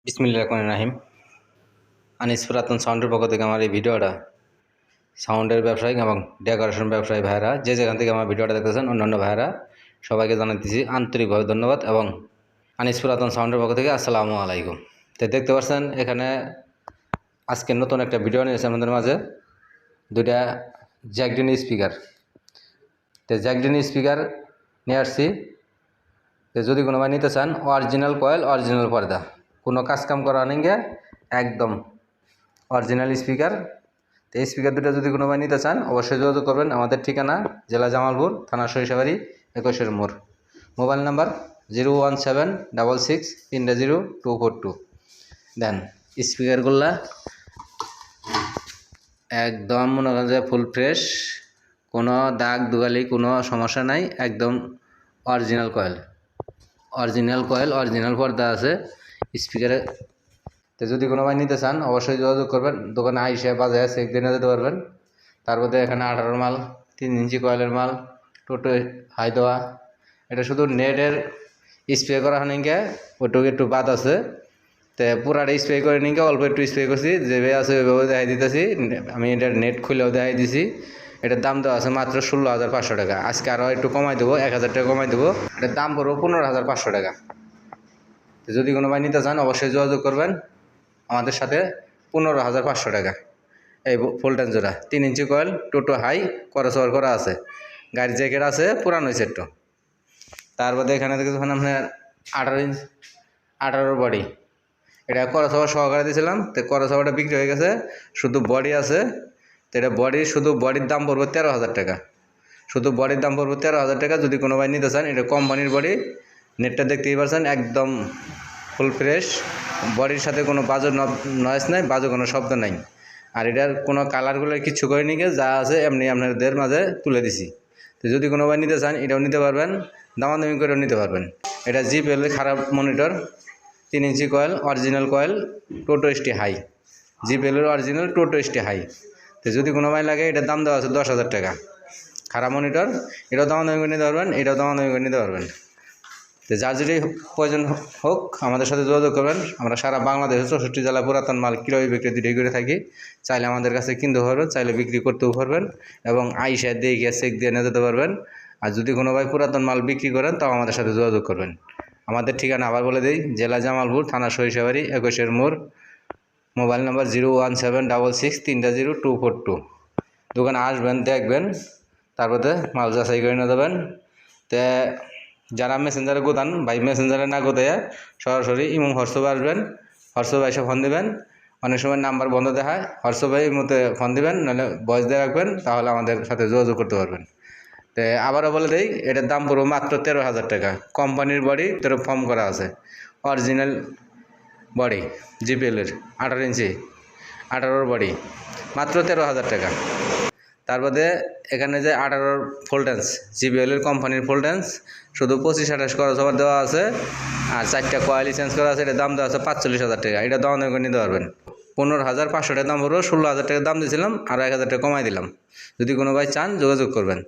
বিসমিল্লাহির রহমানির রহিম। আনিস পুরাতন সাউন্ডের পক্ষ থেকে আমার এই ভিডিওটা সাউন্ডের ব্যবসায়ী এবং ডেকোরেশন ব্যবসায়ী ভাইরা যে যেখান থেকে আমার ভিডিওটা দেখতেছেন অন্যান্য ভাইরা সবাইকে জানাতেছি আন্তরিকভাবে ধন্যবাদ এবং আনিস পুরাতন সাউন্ডের পক্ষ থেকে আসসালামু আলাইকুম। তো দেখতে পাচ্ছেন এখানে আজকে নতুন একটা ভিডিও নিয়েছে আমাদের মাঝে দুইটা জ্যাকডিনি স্পিকার। তো জ্যাকডিনি স্পিকার নিয়ে আসছি। তো যদি কোনো ভাই নিতে চান অরিজিনাল কয়েল অরিজিনাল পর্দা কোনো কাজকাম করা নেই গিয়ে একদম অরিজিনাল স্পিকার। তো এই স্পিকার দুটো যদি কোনো ভাই নিতে চান অবশ্যই যোগাযোগ করবেন। আমাদের ঠিকানা জেলা জামালপুর, থানা সরিষাবাড়ি, 21 মোড়। Mobile number 01766300242। দেন স্পিকারগুলা একদম মনে করেন যে ফুল ফ্রেশ, কোনো দাগ দুগালি কোনো সমস্যা নাই, একদম অরিজিনাল কয়েল অরিজিনাল পর্দা আছে স্পিকারে। তো যদি কোনো ভাই নিতে চান অবশ্যই যোগাযোগ করবেন। দোকানে আইসে বাজারে চেক দিয়ে নিয়ে যেতে পারবেন। তার মধ্যে এখানে 18 মাল, 3 ইঞ্চি কয়েলের মাল, টোটো হাই দেওয়া। এটা শুধু নেটের স্প্রে করা হয় নিকে ওইটুকু একটু বাদ আছে। তো পুরাটা স্প্রে করে নিকে অল্প একটু স্প্রে করছি, যেভাবে আছে ওইভাবে দেখাই দিতেছি। আমি এটার নেট খুলেও দেখাই দিছি। এটার দাম দেওয়া আছে মাত্র 16,500 টাকা। আজকে আরও একটু কমাই দেবো, 1000 টাকা কমাই দেবো। এটার দাম পড়বো 15,500 টাকা। তো যদি কোনো ভাই নিতে চান অবশ্যই যোগাযোগ করবেন আমাদের সাথে। 15,500 টাকা এই ফুলটান জোড়া, 3 ইঞ্চি কয়েল, টোটো হাই, করসওয়ার করা আছে, গাড়ির জ্যাকেট আছে, পুরানো হয়েছে একটু। তারপরে এখানে দেখেন আপনার 18 বডি, এটা করসওয়ার সহকারে দিয়েছিলাম। তো করসওয়ারটা বিক্রি হয়ে গেছে, শুধু বডি আছে। তো এটা শুধু বডির দাম পড়বে 13,000 টাকা। শুধু বডির দাম পড়বে 13,000 টাকা। যদি কোনো ভাই নিতে চান, এটা কোম্পানির বডি, নেটটা দেখতেই পাচ্ছেন, একদম ফুল ফ্রেশ। বডির সাথে কোনো বাজে নয়েজ নাই, বাজে কোনো শব্দ নাই। আর এটার কোনো কালারগুলো কিচ্ছু করে নিয়ে যা আছে এমনি আপনাদের মাঝে তুলে দিছি। তো যদি কোনো ভাই নিতে চান এটাও নিতে পারবেন, দামাদামি করেও নিতে পারবেন। এটা জিপিএল খারাপ মনিটর, 3 ইঞ্চি কয়েল, অরিজিনাল কয়েল, টোটো এসটি হাই, জিপিএলের অরিজিনাল টোটো এসটি হাই। তো যদি কোনো ভাই লাগে এটার দাম দেওয়া আছে 10,000 টাকা। খারাপ মনিটর, এটাও দামাদামি করে নিতে পারবেন, এটাও দামাদামি করে নিতে পারবেন। তো যার যেটাই প্রয়োজন হোক আমাদের সাথে যোগাযোগ করবেন। আমরা সারা বাংলাদেশে 64 জেলা পুরাতন মাল ক্রয় বিক্রি দুটোই করে থাকি। চাইলে আমাদের কাছে কিনতে পারবেন, চাইলে বিক্রি করতেও পারবেন এবং আইসা দিয়ে গিয়ে চেক দিয়ে নিয়ে যেতে পারবেন। আর যদি কোনো ভাই পুরাতন মাল বিক্রি করেন তাও আমাদের সাথে যোগাযোগ করবেন। আমাদের ঠিকানা আবার বলে দিই, জেলা জামালপুর, থানা সরিষাবাড়ি, 21 মোড়। Mobile number 01766300242। দোকানে আসবেন, দেখবেন, তারপরে মাল যাচাই করে নিয়ে যাবেন। তো যারা মেসেঞ্জারে গোদান ভাই, মেসেঞ্জারে না গোদায় সরাসরি ইমো হোয়াটসঅ্যাপে আসবেন। হোয়াটসঅ্যাপে এসে ফোন দেবেন। অনেক সময় নাম্বার বন্ধ দেখায়, হোয়াটসঅ্যাপে ইমোতে ফোন দেবেন, নাহলে ভয়েস দিয়ে রাখবেন, তাহলে আমাদের সাথে যোগাযোগ করতে পারবেন। তো আবারও বলে দেই, এটার দাম পড়বে মাত্র 13,000 টাকা। কোম্পানির বডি তেরো ফর্ম করা আছে, অরিজিনাল বডি, জিপিএলের 18 ইঞ্চি, 18 বডি, মাত্র 13,000 টাকা। তারপরে এখানে যে 18 ভোল্টেজ জিবিএলের কোম্পানির ভোল্টেজ, শুধু 25-28 খরচ হবার দেওয়া আছে। আর 4টা কয়েল চেঞ্জ করা আছে, এটার দাম দেওয়া আছে 45,000 টাকা। এটা দাম করে নিতে পারবেন। 15,500 টাকা দাম পড়বো, 16,000 টাকা দাম দিয়েছিলাম, আরও 1,000 টাকা কমাই দিলাম। যদি কোনো ভাই চান যোগাযোগ করবেন।